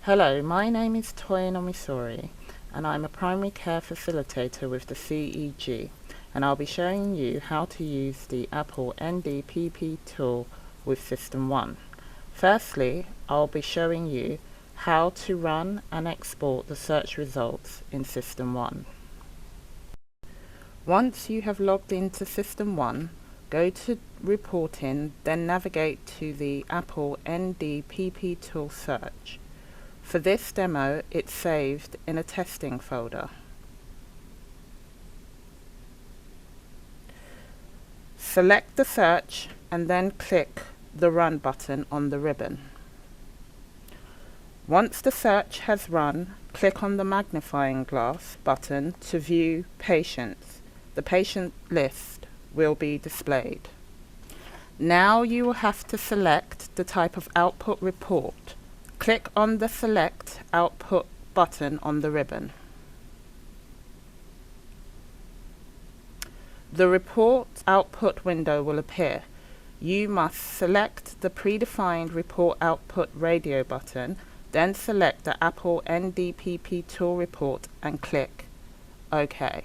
Hello, my name is Toyin Omisore and I'm a primary care facilitator with the CEG, and I'll be showing you how to use the APL-NDPP tool with SystmOne. Firstly, I'll be showing you how to run and export the search results in SystmOne. Once you have logged into SystmOne, go to Reporting, then navigate to the APL-NDPP tool search. For this demo, it's saved in a testing folder. Select the search and then click the Run button on the ribbon. Once the search has run, click on the magnifying glass button to view patients. The patient list will be displayed. Now you will have to select the type of output report. Click on the Select Output button on the ribbon. The report output window will appear. You must select the predefined Report Output radio button, then select the APL-NDPP tool report and click OK.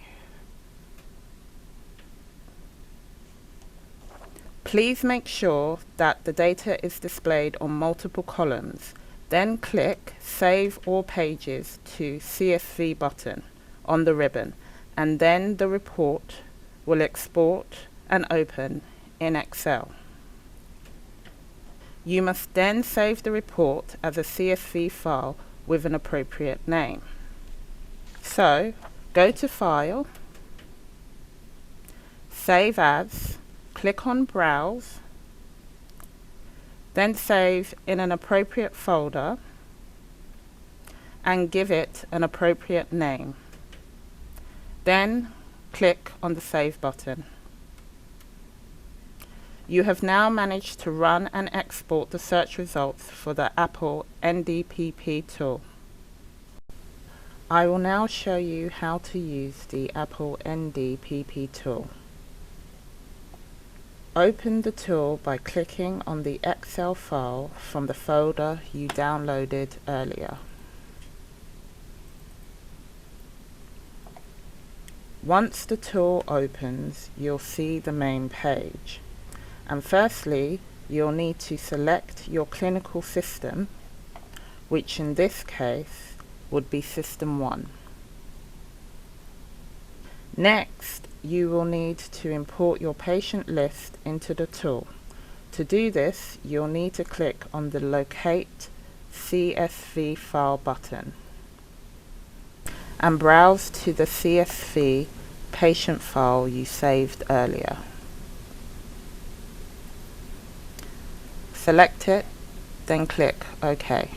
Please make sure that the data is displayed on multiple columns. Then click Save All Pages to CSV button on the ribbon, and then the report will export and open in Excel. You must then save the report as a CSV file with an appropriate name. So, go to File, Save As, click on Browse, then save in an appropriate folder and give it an appropriate name. Then click on the Save button. You have now managed to run and export the search results for the APL-NDPP tool. I will now show you how to use the APL-NDPP tool. Open the tool by clicking on the Excel file from the folder you downloaded earlier. Once the tool opens, you'll see the main page. And firstly, you'll need to select your clinical system, which in this case would be SystmOne. Next, you will need to import your patient list into the tool. To do this, you'll need to click on the Locate CSV File button and browse to the CSV patient file you saved earlier. Select it, then click OK.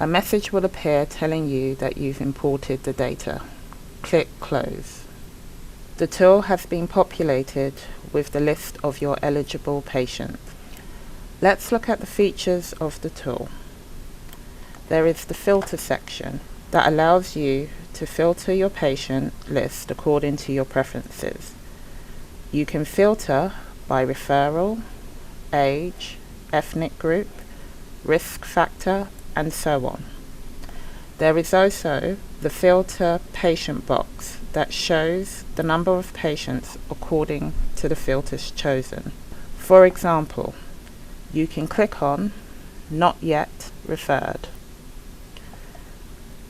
A message will appear telling you that you've imported the data. Click Close. The tool has been populated with the list of your eligible patients. Let's look at the features of the tool. There is the Filter section that allows you to filter your patient list according to your preferences. You can filter by referral, age, ethnic group, risk factor, and so on. There is also the Filter Patient box that shows the number of patients according to the filters chosen. For example, you can click on Not Yet Referred,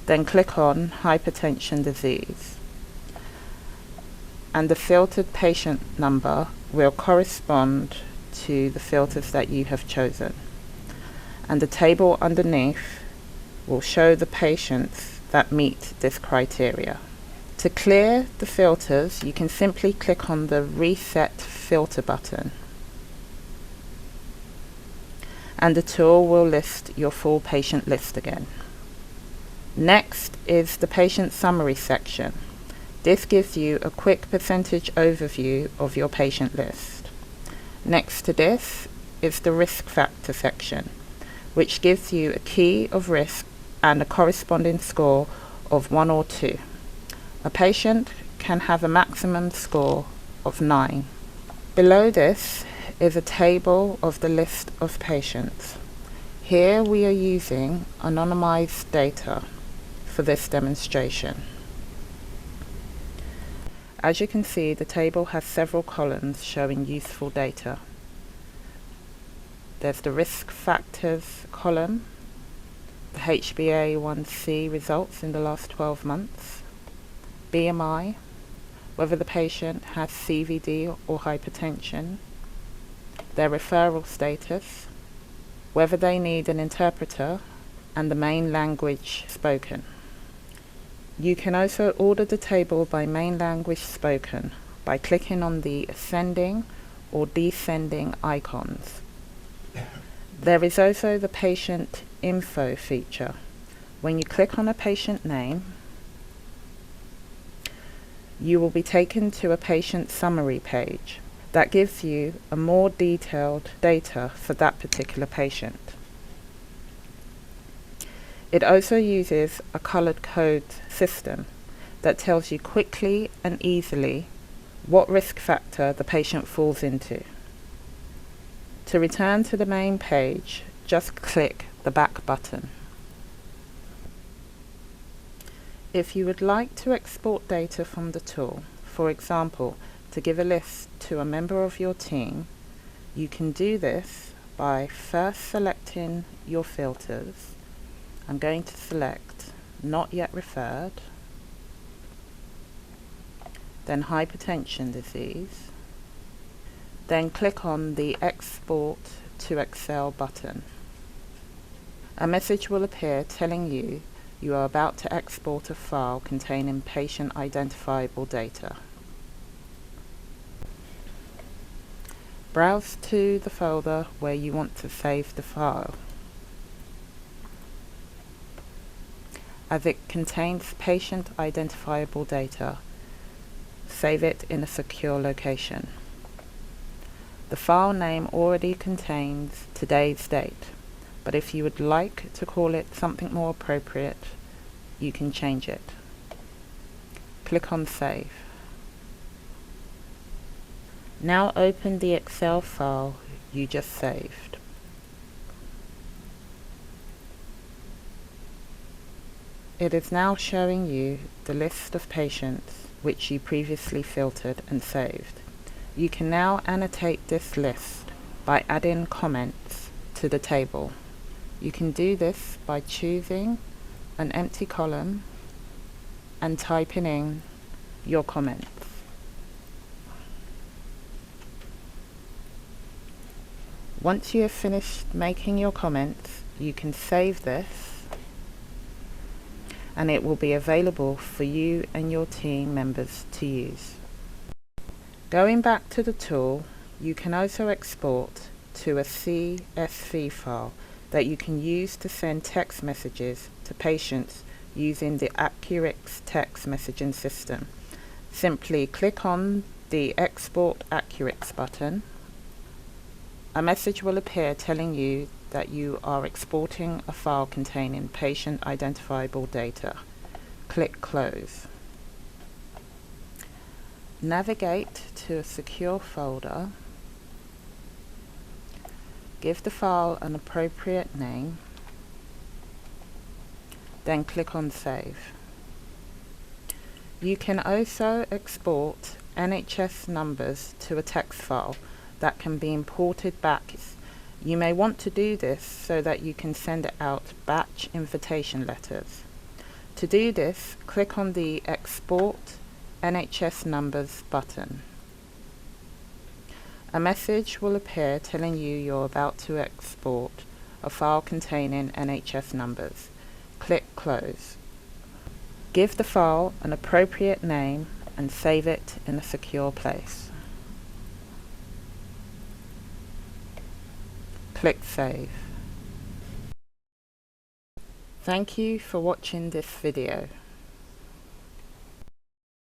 then click on Hypertension Disease, and the filtered patient number will correspond to the filters that you have chosen. And the table underneath will show the patients that meet this criteria. To clear the filters, you can simply click on the Reset Filter button, and the tool will list your full patient list again. Next is the Patient Summary section. This gives you a quick percentage overview of your patient list. Next to this is the Risk Factor section, which gives you a key of risk and a corresponding score of 1 or 2. A patient can have a maximum score of 9. Below this is a table of the list of patients. Here we are using anonymized data for this demonstration. As you can see, the table has several columns showing useful data. There's the risk factors column, the HbA1c results in the last 12 months, BMI, whether the patient has CVD or hypertension, their referral status, whether they need an interpreter, and the main language spoken. You can also order the table by main language spoken by clicking on the ascending or descending icons. There is also the patient info feature. When you click on a patient name, you will be taken to a patient summary page that gives you a more detailed data for that particular patient. It also uses a colored code system that tells you quickly and easily what risk factor the patient falls into. To return to the main page, just click the back button. If you would like to export data from the tool, for example, to give a list to a member of your team, you can do this by first selecting your filters. I'm going to select Not Yet Referred, then Hypertension Disease, then click on the Export to Excel button. A message will appear telling you you are about to export a file containing patient identifiable data. Browse to the folder where you want to save the file. As it contains patient identifiable data, save it in a secure location. The file name already contains today's date, but if you would like to call it something more appropriate, you can change it. Click on Save. Now open the Excel file you just saved. It is now showing you the list of patients which you previously filtered and saved. You can now annotate this list by adding comments to the table. You can do this by choosing an empty column and typing in your comments. Once you have finished making your comments, you can save this and it will be available for you and your team members to use. Going back to the tool, you can also export to a CSV file that you can use to send text messages to patients using the Accurix text messaging system. Simply click on the Export Accurix button. A message will appear telling you that you are exporting a file containing patient identifiable data. Click Close. Navigate to a secure folder. Give the file an appropriate name. Then click on Save. You can also export NHS numbers to a text file that can be imported back. You may want to do this so that you can send out batch invitation letters. To do this, click on the Export NHS Numbers button. A message will appear telling you you're about to export a file containing NHS numbers. Click Close. Give the file an appropriate name and save it in a secure place. Click Save. Thank you for watching this video.